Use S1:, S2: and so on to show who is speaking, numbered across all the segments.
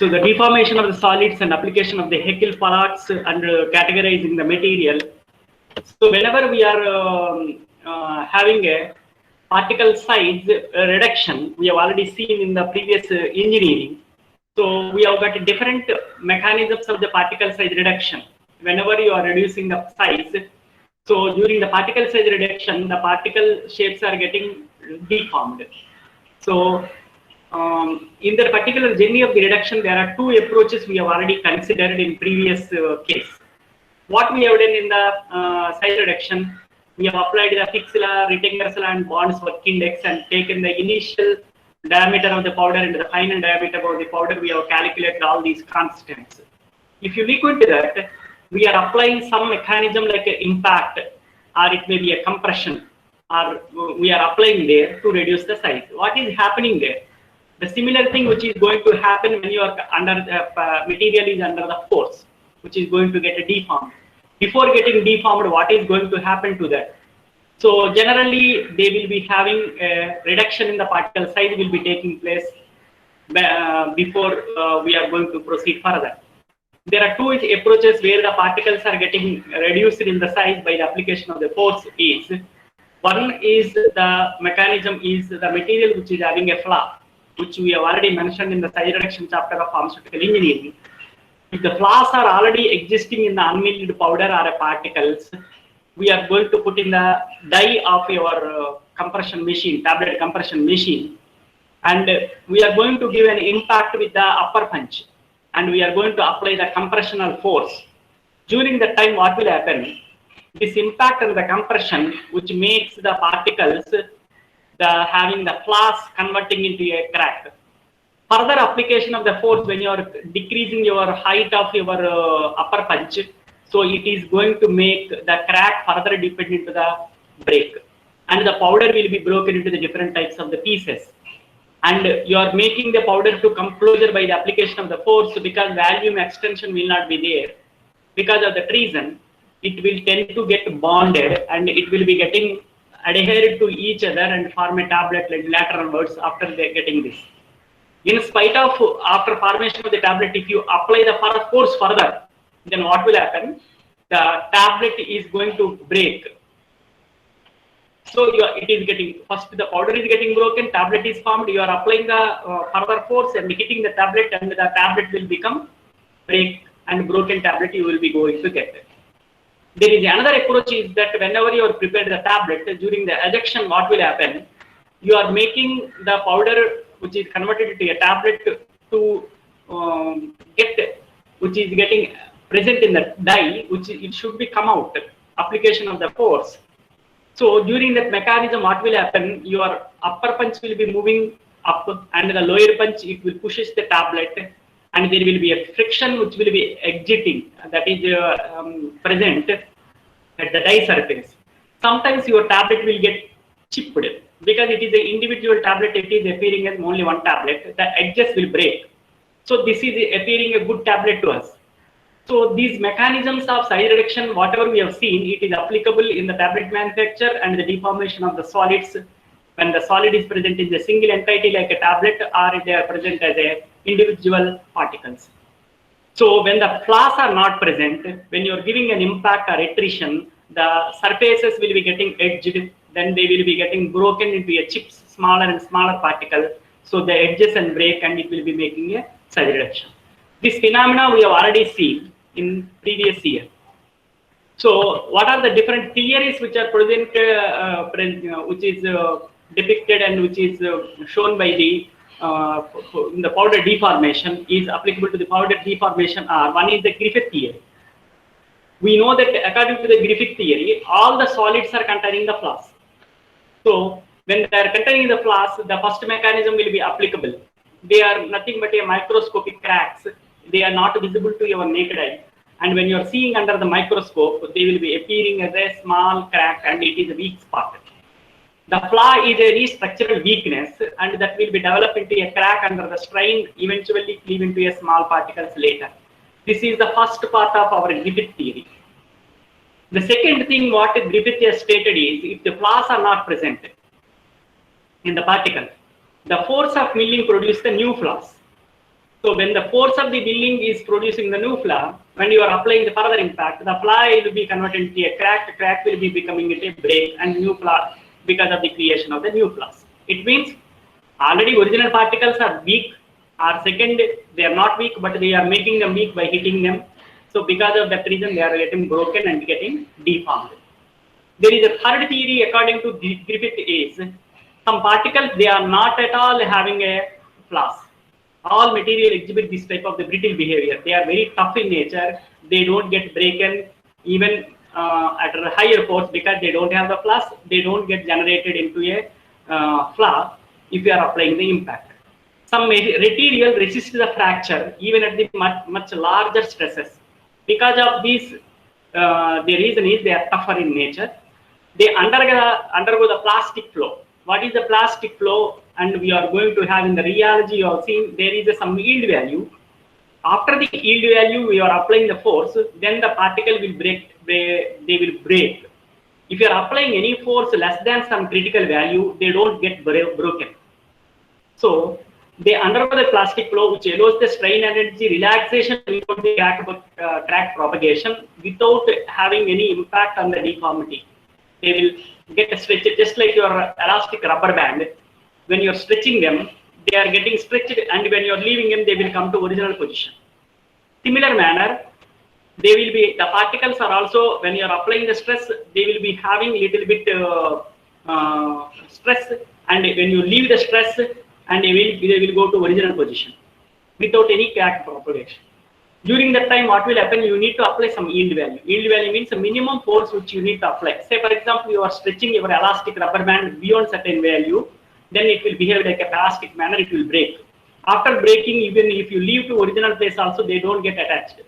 S1: So the deformation of the solids and application of the Haeckel products and categorizing the material. So whenever we are having a particle size reduction, we have already seen in the previous engineering. So we have got different mechanisms of the particle size reduction. Whenever you are reducing the size, so during the particle size reduction, the particle shapes are getting deformed. So in the particular journey of the reduction, there are two approaches we have already considered in previous case. What we have done in the size reduction, we have applied the Fick's law, Rittinger's law, and Bond's work index and taken the initial diameter of the powder and the final diameter of the powder. We have calculated all these constants. If you look into that, we are applying some mechanism like an impact, or it may be a compression, or we are applying there to reduce the size. What is happening there? The similar thing which is going to happen when you are under the material is under the force, which is going to get deformed. Before getting deformed, what is going to happen to that? So generally, they will be having a reduction in the particle size will be taking place before we are going to proceed further. There are two approaches where the particles are getting reduced in the size by the application of the force is. One is the mechanism is the material which is having a flaw, which we have already mentioned in the size reduction chapter of pharmaceutical engineering. If the flaws are already existing in the unmilled powder or particles, we are going to put in the die of your compression machine, tablet compression machine, and we are going to give an impact with the upper punch, and we are going to apply the compressional force. During the time, what will happen? This impact and the compression, which makes the particles having the flaws converting into a crack. Further application of the force when you are decreasing your height of your upper punch, so it is going to make the crack further deepen into the break, and the powder will be broken into the different types of the pieces. And you are making the powder to come closer by the application of the force, because volume extension will not be there. Because of the reason, it will tend to get bonded and it will be getting adhered to each other and form a tablet like lateral words after getting this. In spite of after formation of the tablet, if you apply the force further, then what will happen? The tablet is going to break. So it is getting, first the powder is getting broken, tablet is formed, you are applying the further force and hitting the tablet, and the tablet will become break, and broken tablet you will be going to get. There is another approach is that whenever you are prepared the tablet, during the ejection, what will happen? You are making the powder which is converted into a tablet to which is getting present in the die, which it should be come out, application of the force. So during that mechanism, what will happen? Your upper punch will be moving up, and the lower punch it will pushes the tablet, and there will be a friction which will be exiting, that is present at the die surface. Sometimes your tablet will get chipped because it is an individual tablet. It is appearing as only one tablet. The edges will break. So this is appearing a good tablet to us. So these mechanisms of size reduction, whatever we have seen, it is applicable in the tablet manufacture and the deformation of the solids when the solid is present in the single entity like a tablet, or if they are present as a individual particles. So when the flaws are not present, when you are giving an impact or attrition, the surfaces will be getting edged, then they will be getting broken into a chips, smaller and smaller particle. So the edges and break, and it will be making a size reduction. This phenomena we have already seen in previous year. So what are the different theories which are present, which is depicted and which is shown by the powder deformation is applicable to the powder deformation? One is the Griffith theory. We know that according to the Griffith theory, all the solids are containing the flaws. So when they are containing the flaws, the first mechanism will be applicable. They are nothing but a microscopic cracks. They are not visible to your naked eye. And when you are seeing under the microscope, they will be appearing as a small crack, and it is a weak spot. The flaw is a structural weakness, and that will be developed into a crack under the strain, eventually cleave into a small particles later. This is the first part of our Griffith theory. The second thing what Griffith has stated is, if the flaws are not present in the particle, the force of milling produces the new flaws. So when the force of the building is producing the new flaw, when you are applying the further impact, the flaw will be converted into a crack, crack will be becoming into a break and new flaw because of the creation of the new flaws. It means already original particles are weak, or second, they are not weak, but they are making them weak by hitting them. So because of that reason, they are getting broken and getting deformed. There is a third theory according to Griffith is some particles they are not at all having a flaws. All material exhibit this type of the brittle behavior. They are very tough in nature. They don't get broken even at a higher force because they don't have the flaws. They don't get generated into a flaw if you are applying the impact. Some material resist the fracture even at the much larger stresses. Because of this, the reason is they are tougher in nature. They undergo the plastic flow. What is the plastic flow? And we are going to have in the rheology, you have seen there is some yield value. After the yield value, we are applying the force, then the particle will break, they will break. If you are applying any force less than some critical value, they don't get broken. So they undergo the plastic flow, which allows the strain energy relaxation without the crack propagation, without having any impact on the deformity. They will get stretched just like your elastic rubber band. When you're stretching them, they are getting stretched, and when you're leaving them, they will come to original position. Similar manner, they will be the particles are also when you are applying the stress, they will be having little bit stress, and when you leave the stress, and they will go to original position without any crack propagation. During that time, what will happen? You need to apply some yield value. Yield value means a minimum force which you need to apply. Say, for example, you are stretching your elastic rubber band beyond certain value, then it will behave like a plastic manner, it will break. After breaking, even if you leave to original place also, they don't get attached.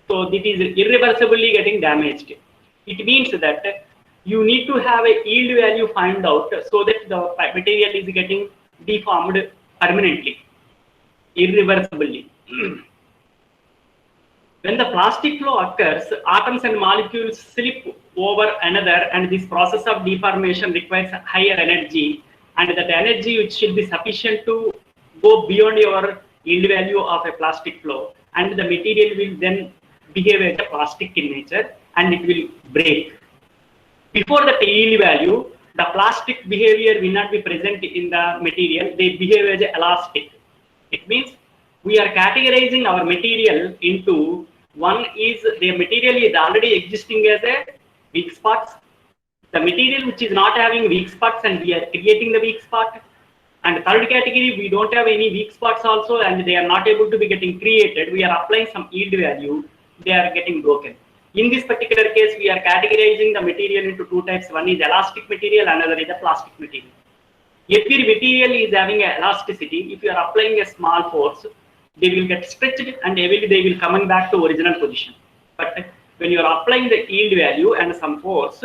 S1: So it is irreversibly getting damaged. It means that you need to have a yield value find out so that the material is getting deformed permanently, irreversibly. When the plastic flow occurs, atoms and molecules slip over another, and this process of deformation requires higher energy, and that energy which should be sufficient to go beyond your yield value of a plastic flow, and the material will then behave as a plastic in nature, and it will break. Before the yield value, the plastic behavior will not be present in the material, they behave as elastic. It means we are categorizing our material into one is the material is already existing as a weak spots, the material which is not having weak spots and we are creating the weak spot, and third category we don't have any weak spots also and they are not able to be getting created, we are applying some yield value, they are getting broken. In this particular case, we are categorizing the material into two types, one is elastic material, another is a plastic material. Every material is having an elasticity. If you are applying a small force, they will get stretched and they will coming back to original position. But when you are applying the yield value and some force,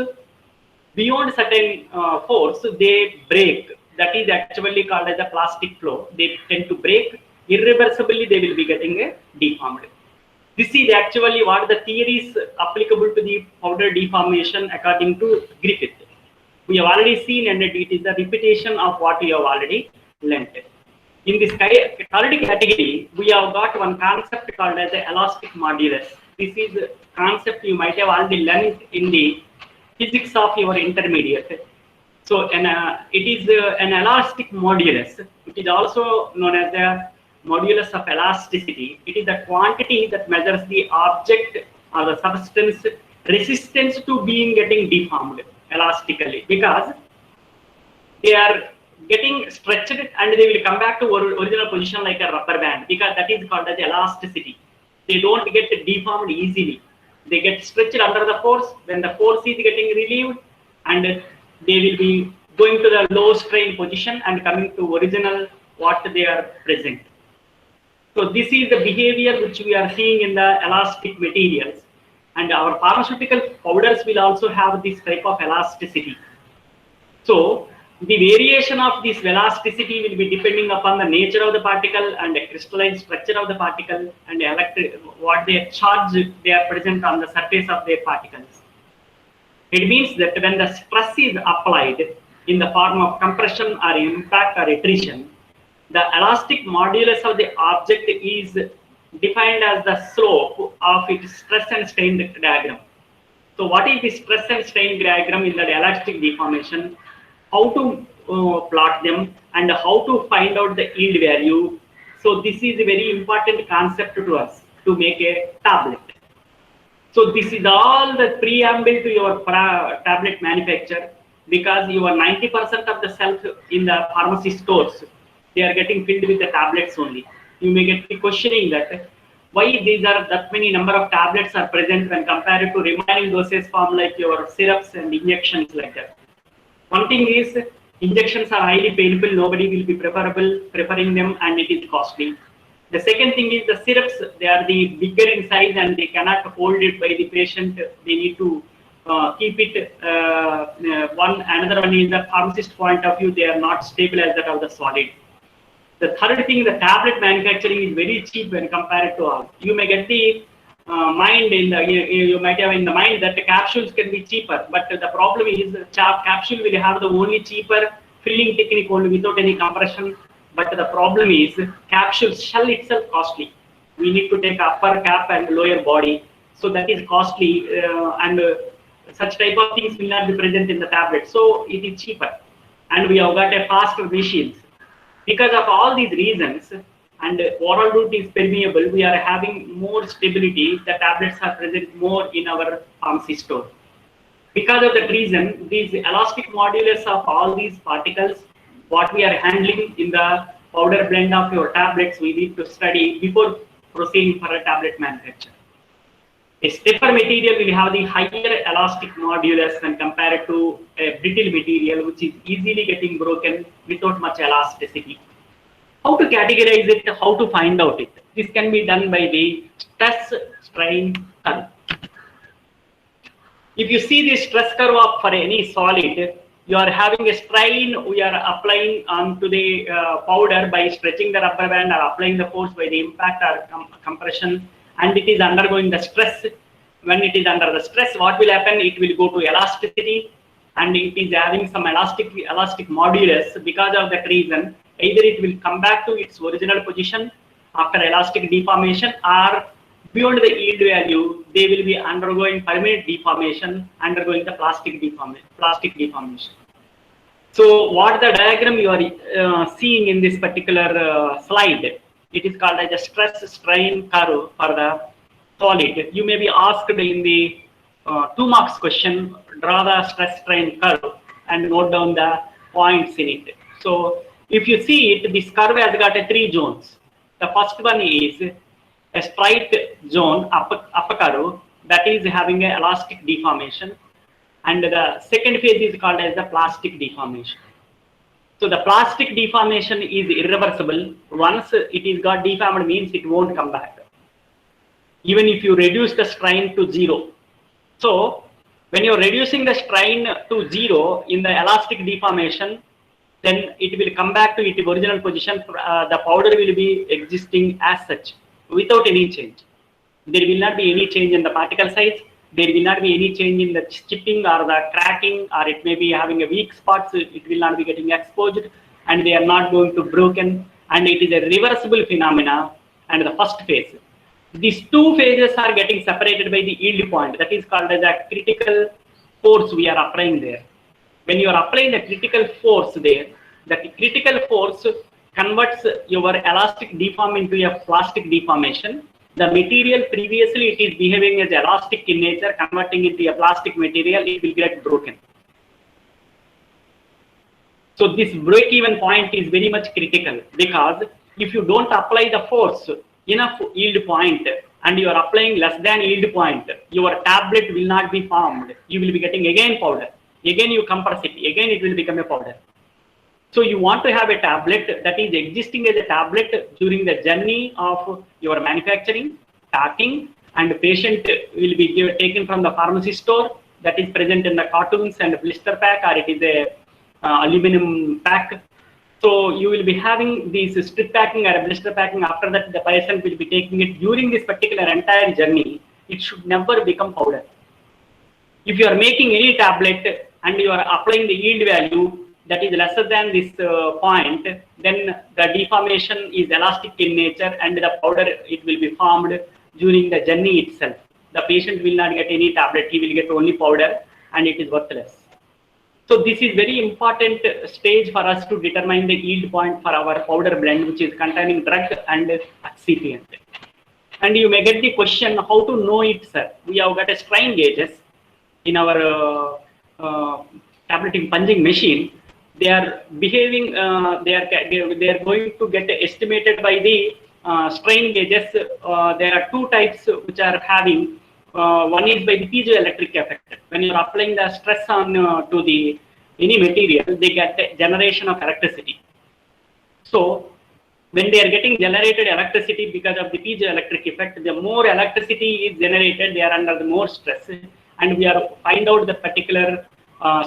S1: beyond certain force, they break. That is actually called as a plastic flow. They tend to break. Irreversibly, they will be getting a deformed. This is actually what the theories applicable to the powder deformation according to Griffith. We have already seen, and it is the repetition of what we have already learnt. In this third category, we have got one concept called as the elastic modulus. This is a concept you might have already learned in the physics of your intermediate. So it is an elastic modulus, which is also known as the modulus of elasticity. It is the quantity that measures the object or the substance resistance to being getting deformed elastically, because they are getting stretched and they will come back to original position like a rubber band, because that is called as elasticity. They don't get deformed easily. They get stretched under the force. When the force is getting relieved, and they will be going to the low strain position and coming to original what they are present. So this is the behavior which we are seeing in the elastic materials, and our pharmaceutical powders will also have this type of elasticity. So the variation of this elasticity will be depending upon the nature of the particle and the crystalline structure of the particle and what their charge they are present on the surface of their particles. It means that when the stress is applied in the form of compression or impact or attrition, The elastic modulus of the object is defined as the slope of its stress and strain diagram. So what is the stress and strain diagram in the elastic deformation? How to plot them and how to find out the yield value. So this is a very important concept to us to make a tablet. So this is all the preamble to your tablet manufacture, because you are 90% of the shelf in the pharmacy stores, they are getting filled with the tablets only. You may get questioning that why these are that many number of tablets are present when compared to remaining dosage form like your syrups and injections like that. One thing is injections are highly painful, nobody will be preferring them, and it is costly. The second thing is the syrups, they are the bigger in size and they cannot hold it by the patient. They need to keep it. Another one is the pharmacist point of view, they are not stable as that of the solid. The third thing, the tablet manufacturing is very cheap when compared to all. You may get the you might have in the mind that the capsules can be cheaper, but the problem is the capsule will have the only cheaper filling technique only without any compression. But the problem is capsule shell itself costly. We need to take upper cap and lower body, so that is costly, and such type of things will not be present in the tablet. So it is cheaper, and we have got a faster machines. Because of all these reasons, and oral route is permeable, we are having more stability. The tablets are present more in our pharmacy store. Because of that reason, these elastic modulus of all these particles, what we are handling in the powder blend of your tablets, we need to study before proceeding for a tablet manufacture. A stiffer material will have the higher elastic modulus when compared to a brittle material, which is easily getting broken without much elasticity. How to categorize it, how to find out it? This can be done by the stress strain curve. If you see the stress curve of for any solid, you are having a strain, we are applying onto the powder by stretching the rubber band or applying the force by the impact or compression, and it is undergoing the stress. When it is under the stress, what will happen? It will go to elasticity, and it is having some elastic modulus. Because of that reason, either it will come back to its original position after elastic deformation, or beyond the yield value, they will be undergoing permanent deformation, undergoing the plastic deformation. So what the diagram you are seeing in this particular slide, it is called as a stress strain curve for the solid. You may be asked in the 2 marks question, draw the stress strain curve and note down the points in it. So if you see it, this curve has got 3 zones. The first one is a straight zone, upper curve, that is having a elastic deformation, and the second phase is called as the plastic deformation. So the plastic deformation is irreversible. Once it is got deformed, means it won't come back, even if you reduce the strain to 0. So when you're reducing the strain to 0 in the elastic deformation, then it will come back to its original position. The powder will be existing as such, without any change. There will not be any change in the particle size. There will not be any change in the chipping or the cracking, or it may be having a weak spots. It will not be getting exposed, and they are not going to broken. And it is a reversible phenomena. And the first phase, these 2 phases are getting separated by the yield point. That is called as a critical force we are applying there. When you are applying the critical force there, that critical force converts your elastic deform into a plastic deformation. The material previously it is behaving as elastic in nature, converting into a plastic material, it will get broken. So this break-even point is very much critical, because if you don't apply the force enough yield point and you are applying less than yield point, your tablet will not be formed. You will be getting again powder. Again you compress it. Again it will become a powder. So you want to have a tablet that is existing as a tablet during the journey of your manufacturing, packing, and the patient will be taken from the pharmacy store that is present in the cartons and blister pack, or it is a aluminum pack. So you will be having this strip packing or blister packing. After that, the patient will be taking it during this particular entire journey. It should never become powder. If you are making any tablet and you are applying the yield value that is lesser than this point, then the deformation is elastic in nature and the powder, it will be formed during the journey itself. The patient will not get any tablet, he will get only powder and it is worthless. So this is very important stage for us to determine the yield point for our powder blend, which is containing drug and excipient. And you may get the question, how to know it, sir? We have got a strain gauges in our tableting punching machine. They are behaving, they are going to get estimated by the strain gauges. There are two types which are having. One is by the piezoelectric effect. When you are applying the stress on to the any material, they get a generation of electricity. So when they are getting generated electricity because of the piezoelectric effect, the more electricity is generated, they are under the more stress, and we are find out the particular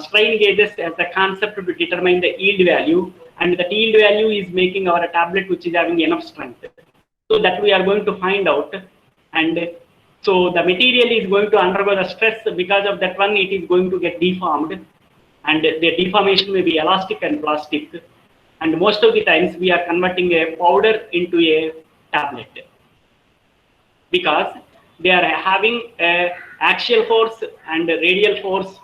S1: strain gauges as the concept to determine the yield value, and that yield value is making our tablet which is having enough strength. So that we are going to find out, and so the material is going to undergo the stress. Because of that one, it is going to get deformed, and the deformation may be elastic and plastic. And most of the times we are converting a powder into a tablet because they are having a axial force and radial force,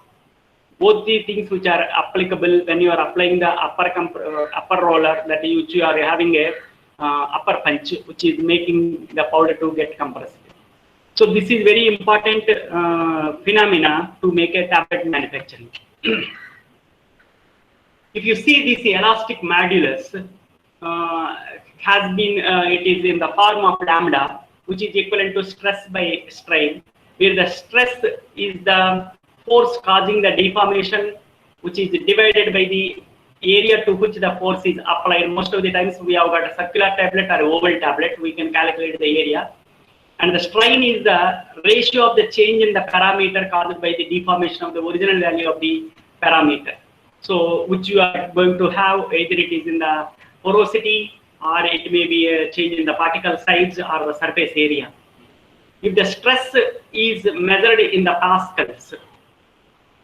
S1: both the things which are applicable when you are applying the upper roller, that which you are having a upper punch, which is making the powder to get compressed. So this is very important phenomena to make a tablet manufacturing. If you see this elastic modulus has been, it is in the form of lambda, which is equivalent to stress by strain, where the stress is the force causing the deformation, which is divided by the area to which the force is applied. Most of the times we have got a circular tablet or oval tablet, we can calculate the area. And the strain is the ratio of the change in the parameter caused by the deformation of the original value of the parameter. So which you are going to have, either it is in the porosity or it may be a change in the particle size or the surface area. If the stress is measured in the pascals,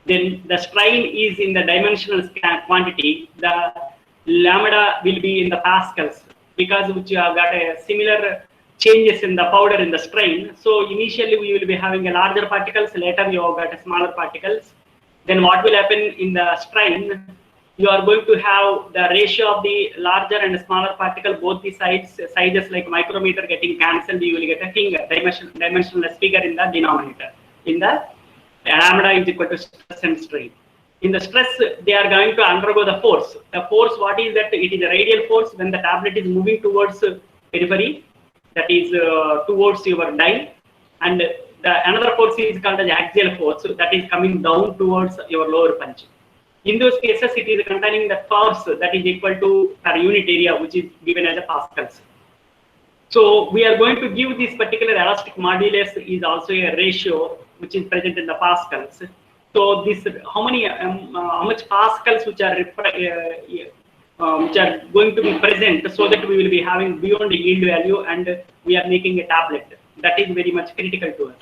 S1: then the strain is in the dimensional quantity, the lambda will be in the pascals, because which you have got a similar changes in the powder in the strain. So initially we will be having a larger particles, later you have got a smaller particles. Then what will happen in the strain, you are going to have the ratio of the larger and smaller particle, both the sizes like micrometer getting cancelled, you will get a finger, dimensionless figure in the denominator. In the lambda is equal to stress and strain. In the stress, they are going to undergo the force. The force, what is that? It is a radial force when the tablet is moving towards periphery, that is towards your die, and another force is called as axial force, that is coming down towards your lower punch. In those cases, it is containing the force that is equal to per unit area, which is given as a pascals. So we are going to give this particular elastic modulus is also a ratio which is present in the pascals. So this how much pascals which are going to be present, so that we will be having beyond the yield value and we are making a tablet. That is very much critical to us.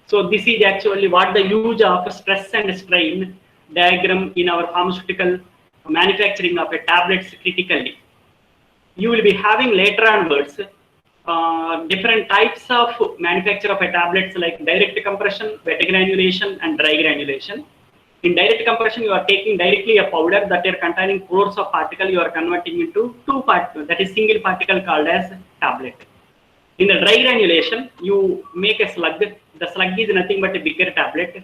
S1: So this is actually what the use of stress and strain diagram in our pharmaceutical manufacturing of a tablets critically. You will be having later onwards different types of manufacture of a tablets like direct compression, wet granulation and dry granulation. In direct compression, you are taking directly a powder that are containing crores of particles, you are converting into two particles, that is single particle called as tablet. In the dry granulation, you make a slug. The slug is nothing but a bigger tablet,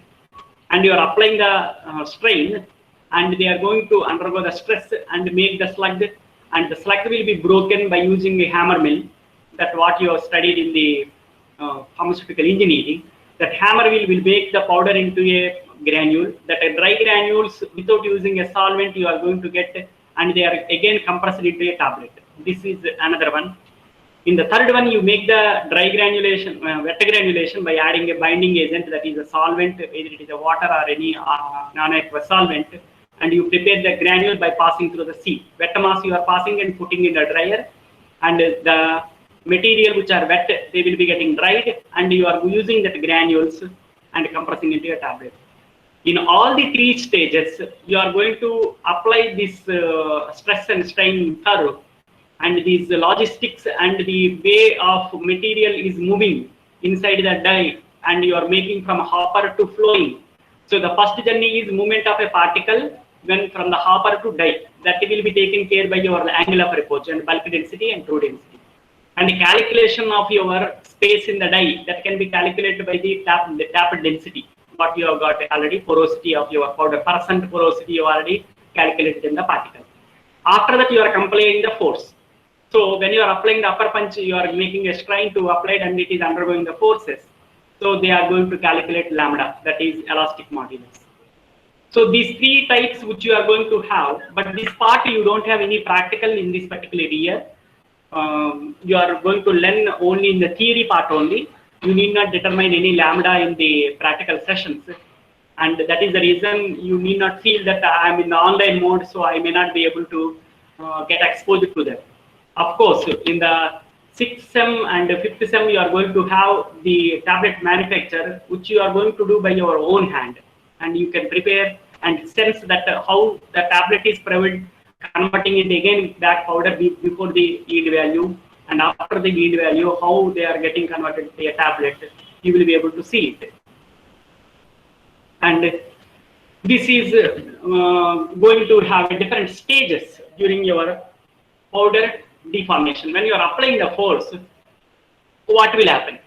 S1: and you are applying the strain, and they are going to undergo the stress and make the slug, and the slug will be broken by using a hammer mill. That what you have studied in the pharmaceutical engineering. That hammer will make the powder into a granule. That a dry granules without using a solvent you are going to get, and they are again compressed into a tablet. This is another one. In the third one, you make the dry granulation, wet granulation by adding a binding agent, that is a solvent, either it is a water or any non-aqueous solvent, and you prepare the granule by passing through the sea. Wet mass you are passing and putting in the dryer, and the material which are wet, they will be getting dried, and you are using that granules and compressing into a tablet. In all the three stages, you are going to apply this stress and strain curve, and these logistics and the way of material is moving inside the die, and you are making from hopper to flowing. So the first journey is movement of a particle when from the hopper to die. That will be taken care by your angle of repose and bulk density and true density. And the calculation of your space in the die, that can be calculated by the tap density. What you have got already, porosity of your powder, percent porosity you already calculated in the particle. After that, you are applying the force. So when you are applying the upper punch, you are making a strain to apply it, and it is undergoing the forces. So they are going to calculate lambda, that is elastic modulus. So these three types which you are going to have, but this part you don't have any practical in this particular year. You are going to learn only in the theory part only. You need not determine any lambda in the practical sessions, and that is the reason you need not feel that I am in the online mode, so I may not be able to get exposed to them. Of course, in the 6th sem and 5th sem, you are going to have the tablet manufacture, which you are going to do by your own hand, and you can prepare and sense that how the tablet is converting it again back powder before the yield value, and after the yield value, how they are getting converted to a tablet. You will be able to see it. And this is going to have different stages during your powder deformation. When you are applying the force, what will happen?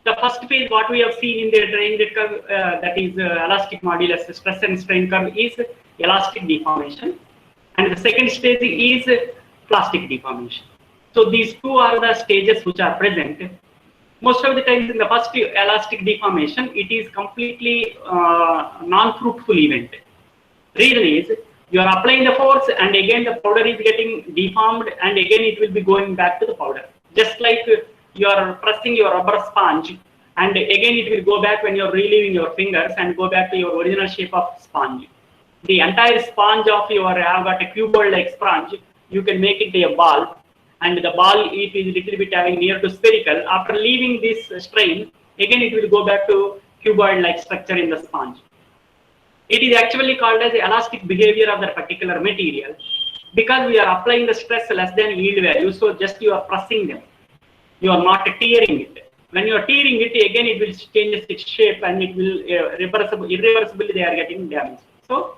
S1: The first phase, what we have seen in the strain curve, that is elastic modulus stress and strain curve, is elastic deformation, and the second stage is plastic deformation. So these two are the stages which are present. Most of the times in the first elastic deformation, it is completely non-fruitful event. Reason is, you are applying the force, and again the powder is getting deformed, and again it will be going back to the powder. Just like you are pressing your rubber sponge, and again it will go back when you are relieving your fingers and go back to your original shape of sponge. The entire sponge of your, have got a cuboid like sponge, you can make it a ball, and the ball it is little bit having near to spherical. After leaving this strain, again it will go back to cuboid like structure in the sponge. It is actually called as the elastic behavior of the particular material, because we are applying the stress less than yield value, so just you are pressing them. You are not tearing it. When you are tearing it, again it will change its shape, and it will irreversibly they are getting damaged. So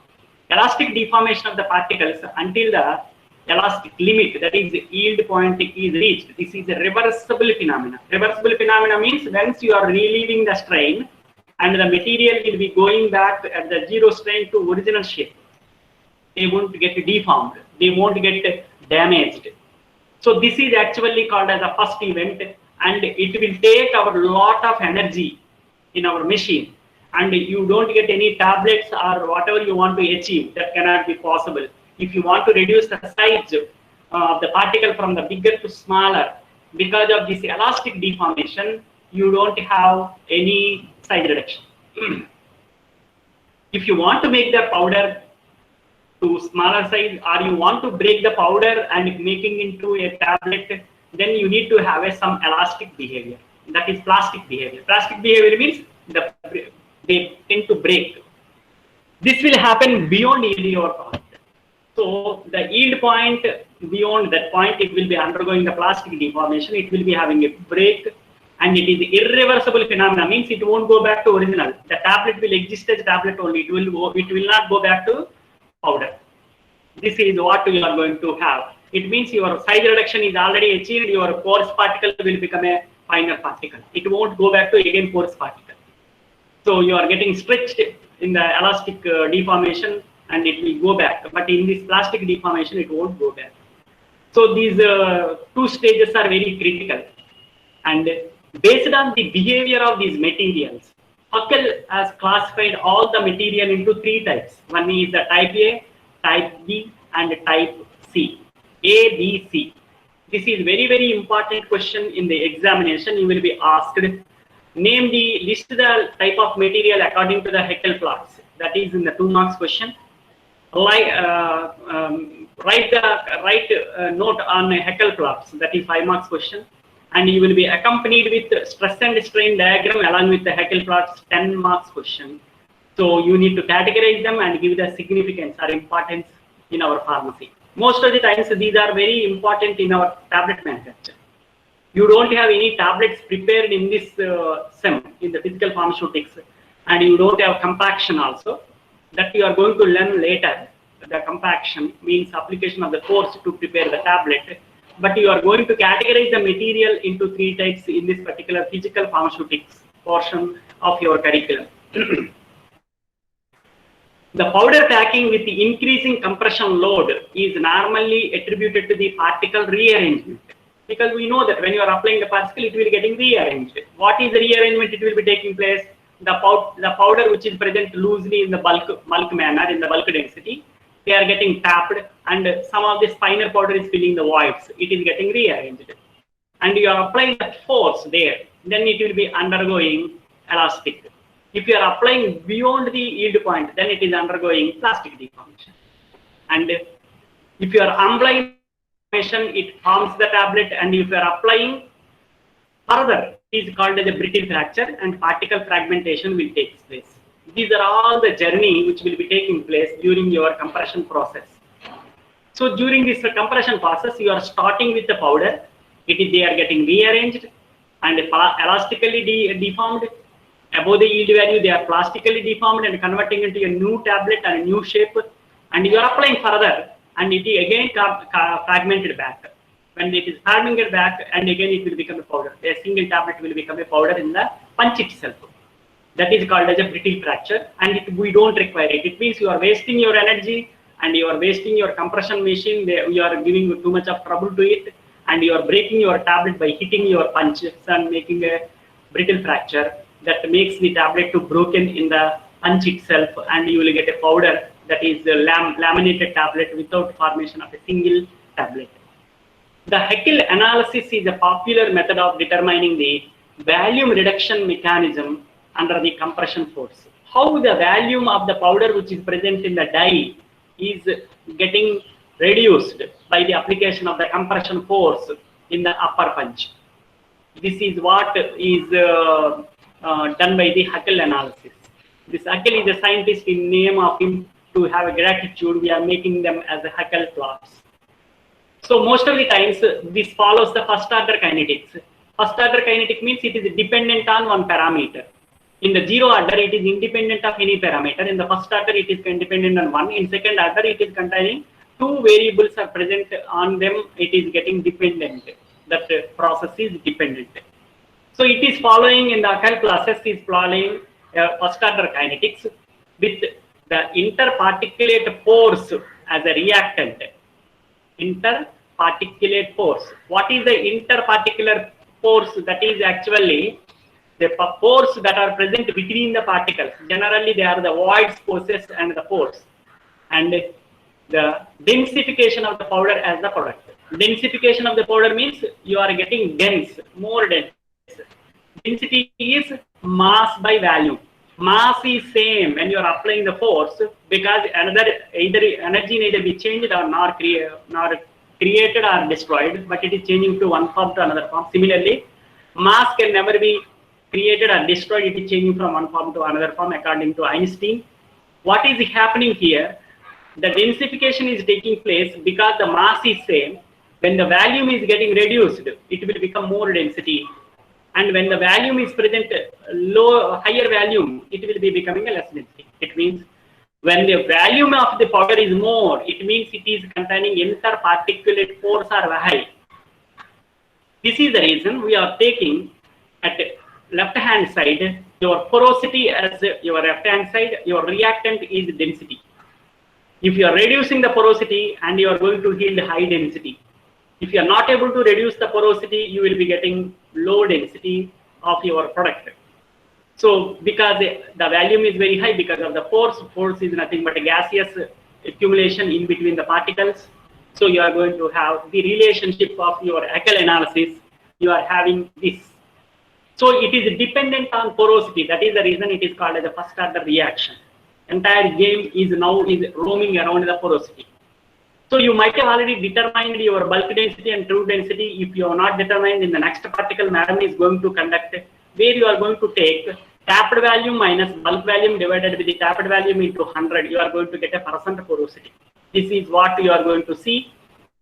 S1: elastic deformation of the particles until the elastic limit, that is the yield point, is reached. This is a reversible phenomena. Reversible phenomena means once you are relieving the strain, and the material will be going back at the zero strain to original shape. They won't get deformed. They won't get damaged. So this is actually called as a first event, and it will take our lot of energy in our machine, and you don't get any tablets or whatever you want to achieve. That cannot be possible. If you want to reduce the size of the particle from the bigger to smaller, because of this elastic deformation, you don't have any size reduction. If you want to make the powder to smaller size, or you want to break the powder and making into a tablet, then you need to have some elastic behavior. That is plastic behavior. Plastic behavior means they tend to break. This will happen beyond yield point. So the yield point, beyond that point, it will be undergoing the plastic deformation. It will be having a break, and it is irreversible phenomena. Means it won't go back to original. The tablet will exist as tablet only. It will not go back to powder. This is what you are going to have. It means your size reduction is already achieved. Your porous particle will become a finer particle. It won't go back to again porous particle. So you are getting stretched in the elastic deformation, and it will go back. But in this plastic deformation, it won't go back. So these two stages are very critical. And based on the behavior of these materials, Huckel has classified all the material into three types. One is the type A, type B, and type C. A, B, C. This is very, very important question in the examination. You will be asked, name the list the type of material according to the Haeckel plots. That is in the 2 marks question. Like, write note on Haeckel plots. That is 5 marks question. And you will be accompanied with stress and strain diagram along with the Haeckel plots, 10 marks question. So you need to categorize them and give the significance or importance in our pharmacy. Most of the times these are very important in our tablet manufacture. You don't have any tablets prepared in this SEM, in the physical pharmaceutics, and you don't have compaction also. That you are going to learn later. The compaction means application of the force to prepare the tablet. But you are going to categorize the material into 3 types in this particular physical pharmaceutics portion of your curriculum. The powder packing with the increasing compression load is normally attributed to the particle rearrangement. Because we know that when you are applying the particle, it will be getting rearranged. What is the rearrangement? It will be taking place. The powder which is present loosely in the bulk manner, in the bulk density, they are getting tapped, and some of this finer powder is filling the voids. It is getting rearranged. And you are applying that force there, then it will be undergoing elastic. If you are applying beyond the yield point, then it is undergoing plastic deformation. And if you are applying it forms the tablet, and if you are applying further, it is called as a brittle fracture, and particle fragmentation will take place. These are all the journey which will be taking place during your compression process. So during this compression process, you are starting with the powder. They are getting rearranged and elastically deformed. Above the yield value, they are plastically deformed and converting into a new tablet and a new shape. And you are applying further, and it is again fragmented back. When it is fragmented back, and again it will become a powder. A single tablet will become a powder in the punch itself. That is called as a brittle fracture, and we don't require it. It means you are wasting your energy and you are wasting your compression machine. You are giving too much of trouble to it, and you are breaking your tablet by hitting your punches and making a brittle fracture that makes the tablet to broken in the punch itself, and you will get a powder that is a laminated tablet without formation of a single tablet. The Haeckel analysis is a popular method of determining the volume reduction mechanism under the compression force. How the volume of the powder which is present in the die is getting reduced by the application of the compression force in the upper punch. This is what is done by the Haeckel analysis. This Haeckel is a scientist. In name of him, to have a gratitude, we are making them as a Haeckel plots. So most of the times this follows the first order kinetics. First order kinetic means it is dependent on one parameter. In the zero order, it is independent of any parameter. In the first order, it is dependent on one. In second order, it is containing two variables are present on them. It is getting dependent. That process is dependent. So it is following in the Haeckel process is following first order kinetics with the interparticulate force as a reactant. Interparticulate force. What is the interparticular force? That is actually the force that are present between the particles. Generally, they are the voids, forces, and the force. And the densification of the powder as the product. Densification of the powder means you are getting dense, more dense. Density is mass by volume. Mass is same when you are applying the force, because either energy neither be changed or not created or destroyed, but it is changing to one form to another form. Similarly, mass can never be created or destroyed. It is changing from one form to another form according to Einstein. What is happening here? The densification is taking place because the mass is same. When the volume is getting reduced, it will become more density. And when the volume is present higher volume, it will be becoming a less density. It means when the volume of the powder is more, it means it is containing interparticulate force are high. This is the reason we are taking at left hand side your porosity as your left hand side, your reactant is density. If you are reducing the porosity, and you are going to yield high density. If you are not able to reduce the porosity, you will be getting low density of your product. So because the volume is very high because of the force is nothing but a gaseous accumulation in between the particles. So you are going to have the relationship of your Haeckel analysis. You are having this. So it is dependent on porosity. That is the reason it is called as a first order reaction. Entire game is now roaming around the porosity. So you might have already determined your bulk density and true density. If you are not determined, in the next particle, madam is going to conduct where you are going to take tapped value minus bulk volume divided with the tapped volume into 100, you are going to get a percent porosity. This is what you are going to see.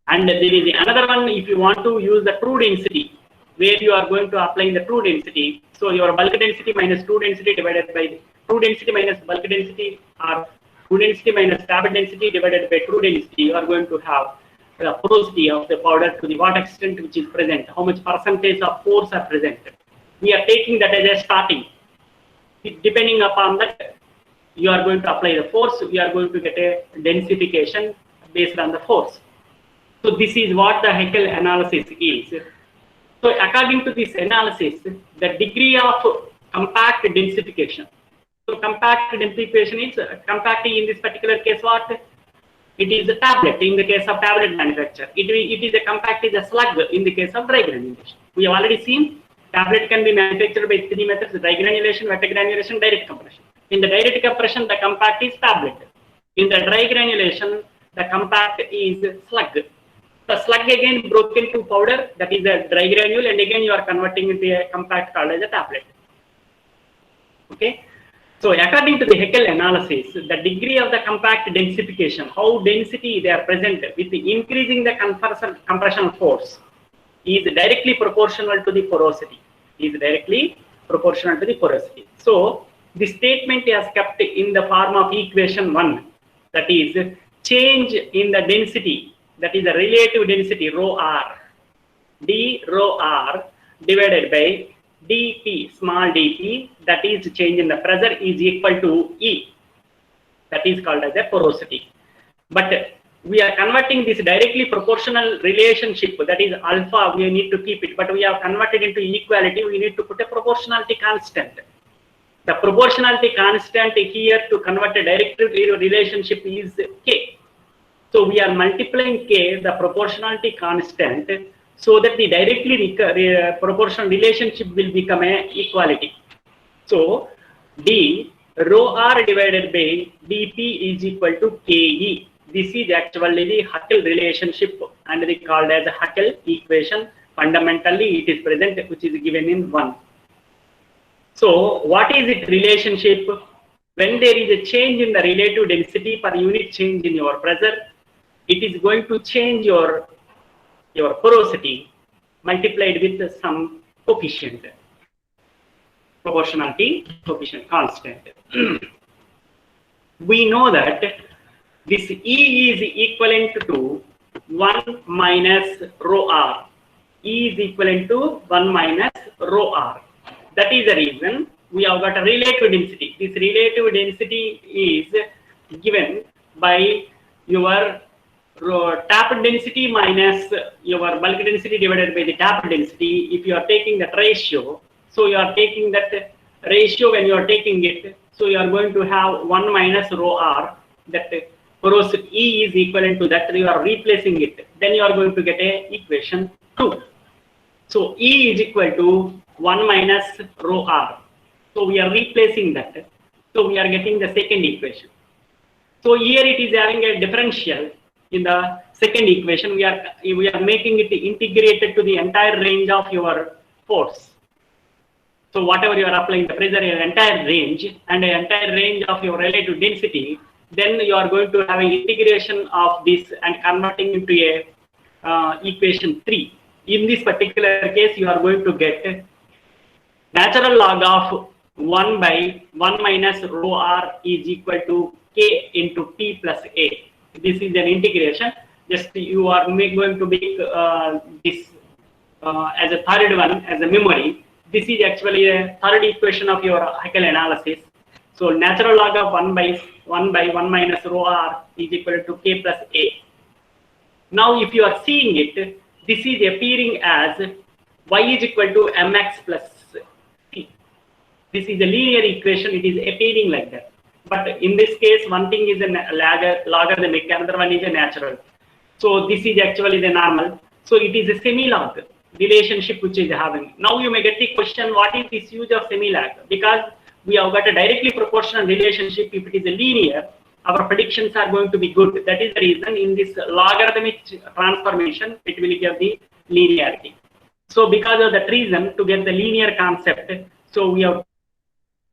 S1: And there is another one, if you want to use the true density, where you are going to apply the true density. So your bulk density minus true density divided by the true density minus bulk density, or true density minus tapped density divided by true density, you are going to have the porosity of the powder to the what extent which is present, how much percentage of pores are present. We are taking that as a starting. Depending upon that, you are going to apply the force, you are going to get a densification based on the force. So this is what the Haeckel analysis is. So according to this analysis, the degree of compact densification. So compact densification is compact in this particular case what? It is a tablet in the case of tablet manufacture. It is a compact is a slug in the case of dry granulation. We have already seen tablet can be manufactured by three methods: dry granulation, wet granulation, direct compression. In the direct compression, the compact is tablet. In the dry granulation, the compact is slug. The slug again broken to powder, that is a dry granule, and again you are converting into a compact called as a tablet. Okay. So according to the Haeckel analysis, the degree of the compact densification, how density they are present with the increasing the compression force, is directly proportional to the porosity. Is directly proportional to the porosity. So the statement is kept in the form of equation 1, that is change in the density, that is the relative density rho r, d rho r divided by dp, small dp, that is change in the pressure, is equal to E. That is called as a porosity. But we are converting this directly proportional relationship, that is alpha, we need to keep it, but we have converted into equality, we need to put a proportionality constant. The proportionality constant here to convert a direct relationship is K. So we are multiplying K, the proportionality constant, so that the directly proportional relationship will become a equality. So D rho r divided by dP is equal to Ke. This is actually the Haeckel relationship and they called as a Haeckel equation. Fundamentally, it is present, which is given in 1. So what is its relationship? When there is a change in the relative density per unit change in your pressure, it is going to change your porosity multiplied with some coefficient, proportionality coefficient constant. We know that this E is equivalent to 1 minus rho r. E is equivalent to 1 minus rho r. That is the reason we have got a relative density. This relative density is given by your tapped density minus your bulk density divided by the tapped density. If you are taking that ratio, so you are taking that ratio when you are taking it, so you are going to have 1 minus rho r, that porosity E is equivalent to that, you are replacing it, then you are going to get a equation 2. So E is equal to 1 minus rho r. So we are replacing that. So we are getting the second equation. So here it is having a differential in the second equation. We are making it integrated to the entire range of your force. So whatever you are applying the pressure in the entire range and the entire range of your relative density, then you are going to have an integration of this and converting into a equation 3. In this particular case, you are going to get natural log of 1 by 1 minus rho r is equal to K into P plus A. This is an integration. Just you are going to make this as a third one as a memory. This is actually a third equation of your Haeckel analysis. So natural log of 1 by 1 minus rho r is equal to K plus A. Now if you are seeing it, this is appearing as y is equal to mx plus c. This is a linear equation, it is appearing like that. But in this case, one thing is a logarithmic, another one is a natural. So this is actually the normal. So it is a semi-log relationship which is having. Now you may get the question, what is this use of semi-log? Because we have got a directly proportional relationship. If it is a linear, our predictions are going to be good. That is the reason in this logarithmic transformation, it will give the linearity. So because of that reason, to get the linear concept, so we have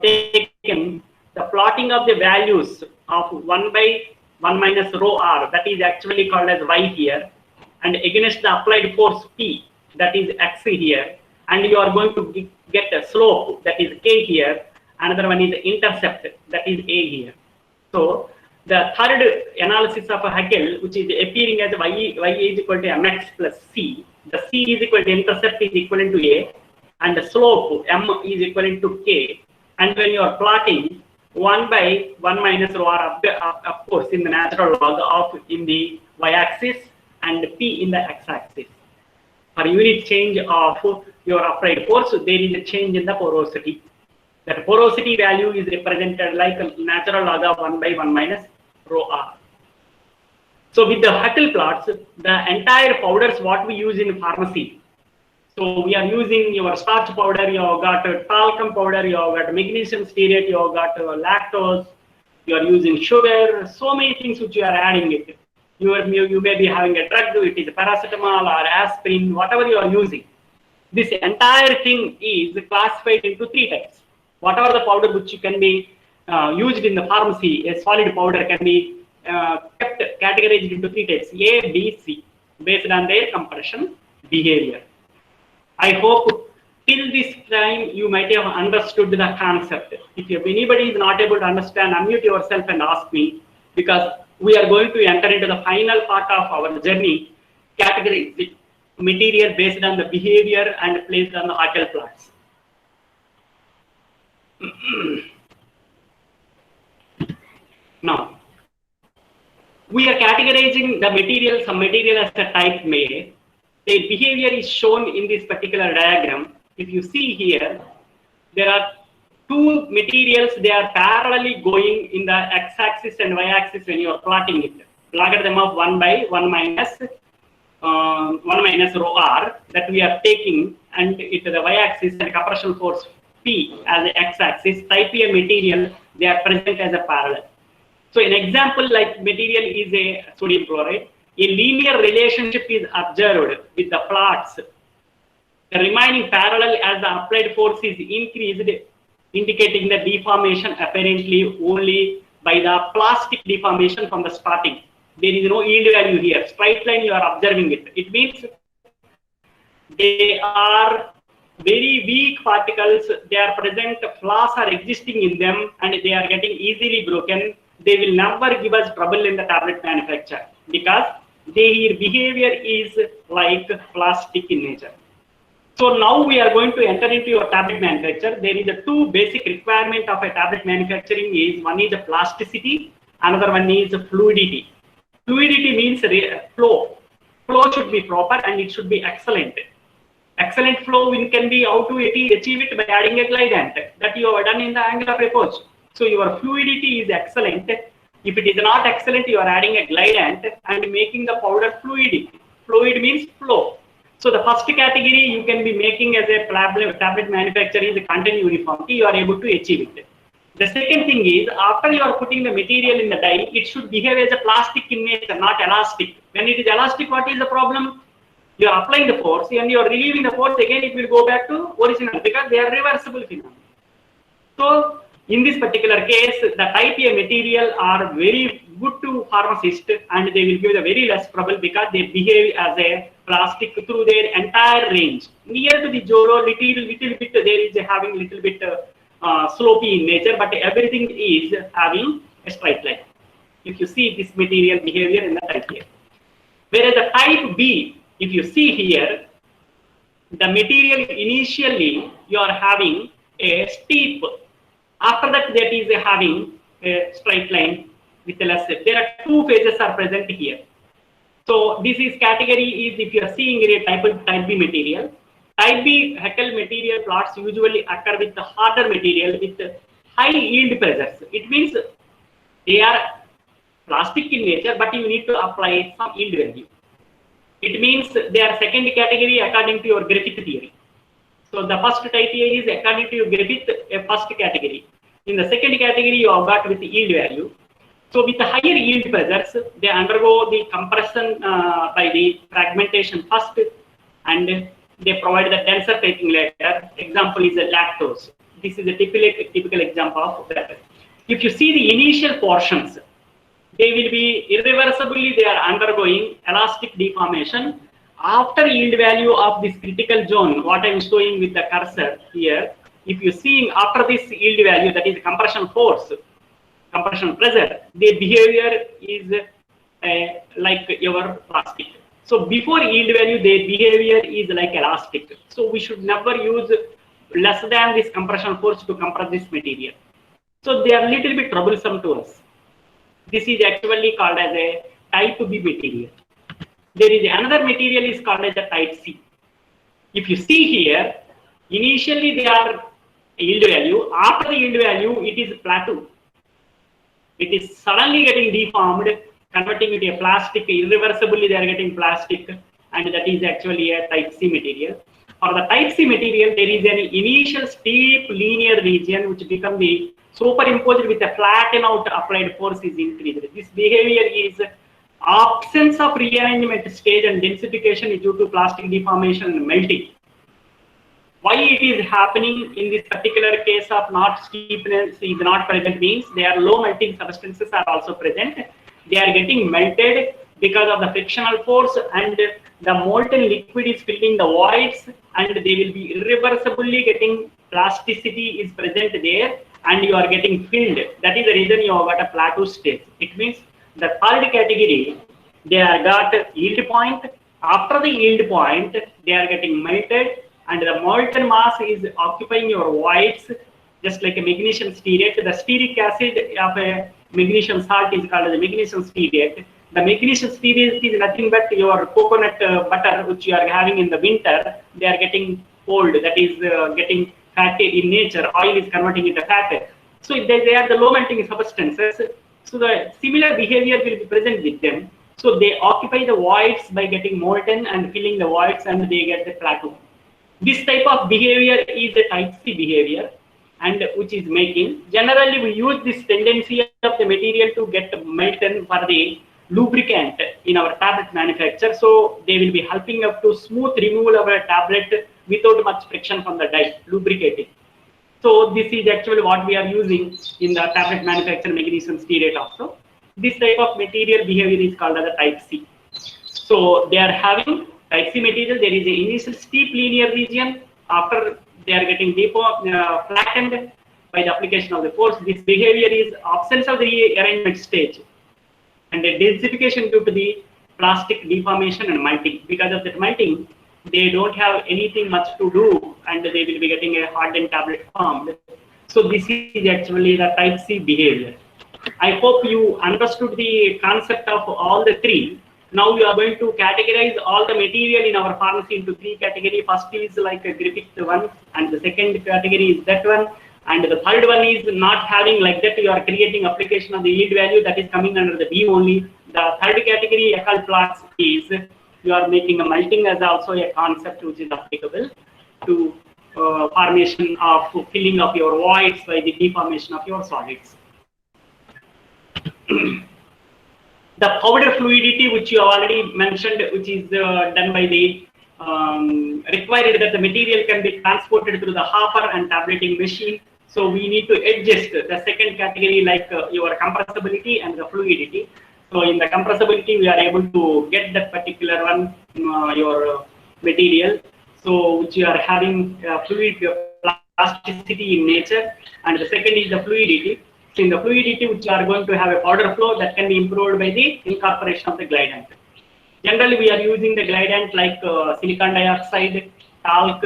S1: taken the plotting of the values of 1 by 1 minus rho r, that is actually called as y here, and against the applied force P, that is x here, and you are going to get a slope, that is k here, another one is intercept, that is a here. So the third analysis of a Haeckel, which is appearing as y is equal to mx plus c, the c is equal to intercept is equivalent to a, and the slope m is equivalent to k. And when you are plotting 1 by 1 minus rho r, of course, in the natural log of in the y-axis and p in the x-axis. For unit change of your applied force, there is a change in the porosity. That porosity value is represented like a natural log of 1 by 1 minus rho r. So with the Haeckel plots, the entire powders what we use in pharmacy. So we are using your starch powder, you have got talcum powder, you have got magnesium stearate, you have got lactose, you are using sugar, so many things which you are adding it. You may be having a drug, it is paracetamol or aspirin, whatever you are using. This entire thing is classified into 3 types. Whatever the powder which can be used in the pharmacy, a solid powder can be kept categorized into 3 types, A, B, C, based on their compression behavior. I hope till this time you might have understood the concept. If anybody is not able to understand, unmute yourself and ask me, because we are going to enter into the final part of our journey, categorizing material based on the behavior and placed on the Haeckel plots. Now, we are categorizing the material, some material as a type may. The behavior is shown in this particular diagram. If you see here, there are 2 materials, they are parallelly going in the x-axis and y-axis when you are plotting it. Plotted them of 1 by 1 minus rho r that we are taking, and it to the y-axis and compression force P as the x-axis. Type A material, they are present as a parallel. So an example like material is a sodium chloride. A linear relationship is observed with the plots. The remaining parallel as the applied force is increased, indicating the deformation apparently only by the plastic deformation from the starting. There is no yield value here. Straight line you are observing it. It means they are very weak particles. They are present, flaws are existing in them, and they are getting easily broken. They will never give us trouble in the tablet manufacture because their behavior is like plastic in nature. So now we are going to enter into your tablet manufacture. There is a 2 basic requirement of a tablet manufacturing is, one is the plasticity, another one is fluidity. Fluidity means flow. Flow should be proper and it should be excellent. Excellent flow can be how to achieve it by adding a glidant that you have done in the angle of approach. So your fluidity is excellent. If it is not excellent, you are adding a glidant and making the powder fluid. Fluid means flow. So the first category you can be making as a tablet manufacturer is the content uniformity. You are able to achieve it. The second thing is, after you are putting the material in the dye, it should behave as a plastic in nature, not elastic. When it is elastic, what is the problem? You are applying the force and you are relieving the force, again it will go back to original because they are reversible phenomena. So in this particular case, the type A material are very good to pharmacists and they will give the very less trouble because they behave as a plastic through their entire range. Near to the Joro, little bit there is having little bit slopey in nature, but everything is having a straight line. If you see this material behavior in the type A. Whereas the type B, if you see here, the material initially you are having a steep. After that, that is having a straight line with a less. There are 2 phases are present here. So this is category is if you are seeing a type B material. Type B Haeckel material plots usually occur with the harder material with high yield pressures. It means they are plastic in nature, but you need to apply some yield value. It means they are second category according to your Griffith theory. So the first type A is according to your Griffith, a first category. In the second category, you have got with the yield value. So with the higher yield pressures, they undergo the compression by the fragmentation first, and they provide the denser taking later. Example is the lactose. This is a typical example of that. If you see the initial portions, they will be irreversibly, they are undergoing elastic deformation. After yield value of this critical zone, what I am showing with the cursor here, if you see after this yield value, that is compression force, compression pressure, the behavior is like your plastic. So before yield value, the behavior is like elastic. So we should never use less than this compression force to compress this material. So they are a little bit troublesome to us. This is actually called as a type B material. There is another material is called as a type C. If you see here, initially they are yield value. After the yield value, it is plateau. It is suddenly getting deformed, converting into a plastic. Irreversibly, they are getting plastic, and that is actually a type C material. For the type C material, there is an initial steep linear region which becomes the superimposed with a flatten out applied force is increased. This behavior is absence of rearrangement stage and densification is due to plastic deformation and melting. Why it is happening in this particular case of not steepness is not present means they are low melting substances are also present. They are getting melted because of the frictional force, and the molten liquid is filling the voids, and they will be irreversibly getting plasticity is present there, and you are getting filled. That is the reason you have got a plateau stage. It means the third category, they are got yield point. After the yield point, they are getting melted, and the molten mass is occupying your voids, just like a magnesium stearate. The stearic acid of a magnesium salt is called as a magnesium stearate. The magnesium stearate is nothing but your coconut butter, which you are having in the winter. They are getting cold, that is getting fatty in nature. Oil is converting into fat. So they are the low melting substances. So the similar behavior will be present with them. So they occupy the voids by getting molten and filling the voids, and they get the plateau. This type of behavior is a type C behavior, and which is making. Generally, we use this tendency of the material to get melted for the lubricant in our tablet manufacture. So they will be helping us to smooth removal of a tablet without much friction from the dye, lubricating. So this is actually what we are using in the tablet manufacture, magnesium stearate also. This type of material behavior is called as a type C. So they are having type C material. There is an initial steep linear region. After they are getting flattened by the application of the force. This behavior is absence of the rearrangement stage, and the densification due to the plastic deformation and melting. Because of that melting, they don't have anything much to do, and they will be getting a hardened tablet formed. So this is actually the type C behavior. I hope you understood the concept of all the three. Now we are going to categorize all the material in our pharmacy into three categories. First is like a Griffith one, and the second category is that one, and the third one is not having like that. You are creating application of the yield value, that is coming under the beam only. The third category, Eckl plots, is you are making a melting as also a concept which is applicable to formation of filling of your voids by the deformation of your solids. The powder fluidity, which you have already mentioned, which is done by the required that the material can be transported through the hopper and tableting machine. So we need to adjust the second category, like your compressibility and the fluidity. So in the compressibility, we are able to get that particular one, your material. So which you are having fluid plasticity in nature, and the second is the fluidity. So in the fluidity, which are going to have a powder flow that can be improved by the incorporation of the glidant. Generally, we are using the glidant like silicon dioxide, talc,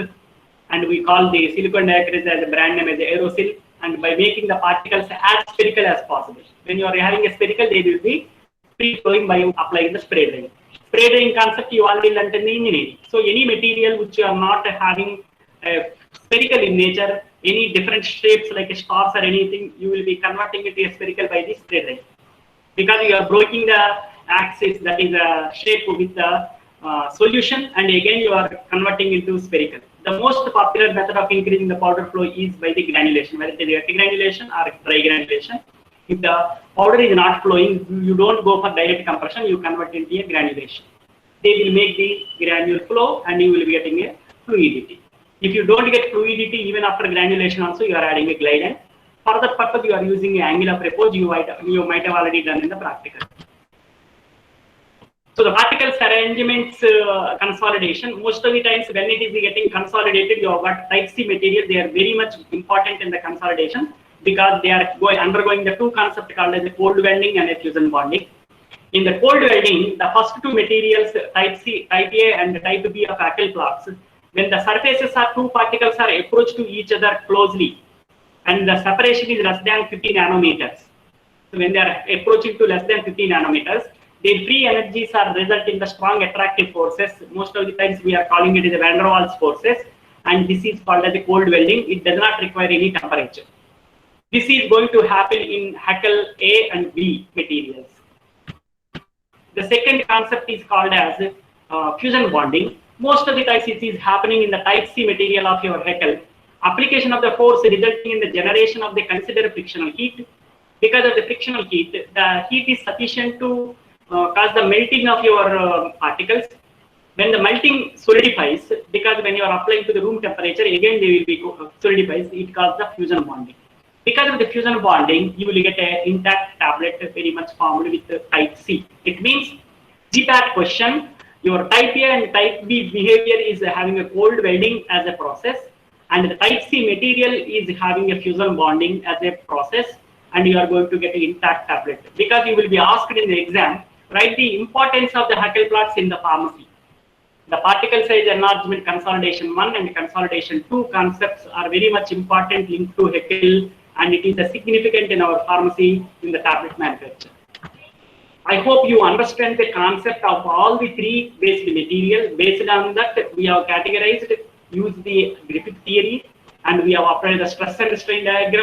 S1: and we call the silicon dioxide as a brand name as aerosol. And by making the particles as spherical as possible, when you are having a spherical, they will be free flowing by applying the spray drying. Spray drying concept you already learned in the engineering. So any material which you are not having spherical in nature, any different shapes like stars or anything, you will be converting it to a spherical by the spray drying. Because you are breaking the axis, that is a shape with the solution, and again you are converting into spherical. The most popular method of increasing the powder flow is by the granulation, whether it is wet granulation or dry granulation. If the powder is not flowing, you don't go for direct compression, you convert into a granulation. They will make the granule flow, and you will be getting a fluidity. If you don't get fluidity even after granulation also, you are adding a glidant. For that purpose, you are using an angle of repose, you might have already done in the practical. So the particles arrangements consolidation, most of the times when it is getting consolidated, you have got type C material, they are very much important in the consolidation because they are undergoing the two concepts called as the cold welding and a fusion bonding. In the cold welding, the first two materials, type C, type A and type B of Haeckel blocks, when the surfaces are two particles are approached to each other closely and the separation is less than 50 nanometers. So when they are approaching to less than 50 nanometers, their free energies are result in the strong attractive forces. Most of the times we are calling it as the van der Waals forces, and this is called as the cold welding. It does not require any temperature. This is going to happen in Haeckel A and B materials. The second concept is called as fusion bonding. Most of the times it is happening in the type C material of your Haeckel. Application of the force resulting in the generation of the considered frictional heat. Because of the frictional heat, the heat is sufficient to cause the melting of your particles. When the melting solidifies, because when you are applying to the room temperature, again they will be solidifies, it causes the fusion bonding. Because of the fusion bonding, you will get an intact tablet very much formed with the type C. It means GPAT question, your type A and type B behavior is having a cold welding as a process, and the type C material is having a fusion bonding as a process, and you are going to get an intact tablet. Because you will be asked in the exam, write the importance of the Haeckel plots in the pharmacy. The particle size enlargement consolidation 1 and consolidation 2 concepts are very much important linked to Haeckel, and it is significant in our pharmacy in the tablet manufacture. I hope you understand the concept of all the three based material. Based on that, we have categorized, used the Griffith theory, and we have applied the stress and strain diagram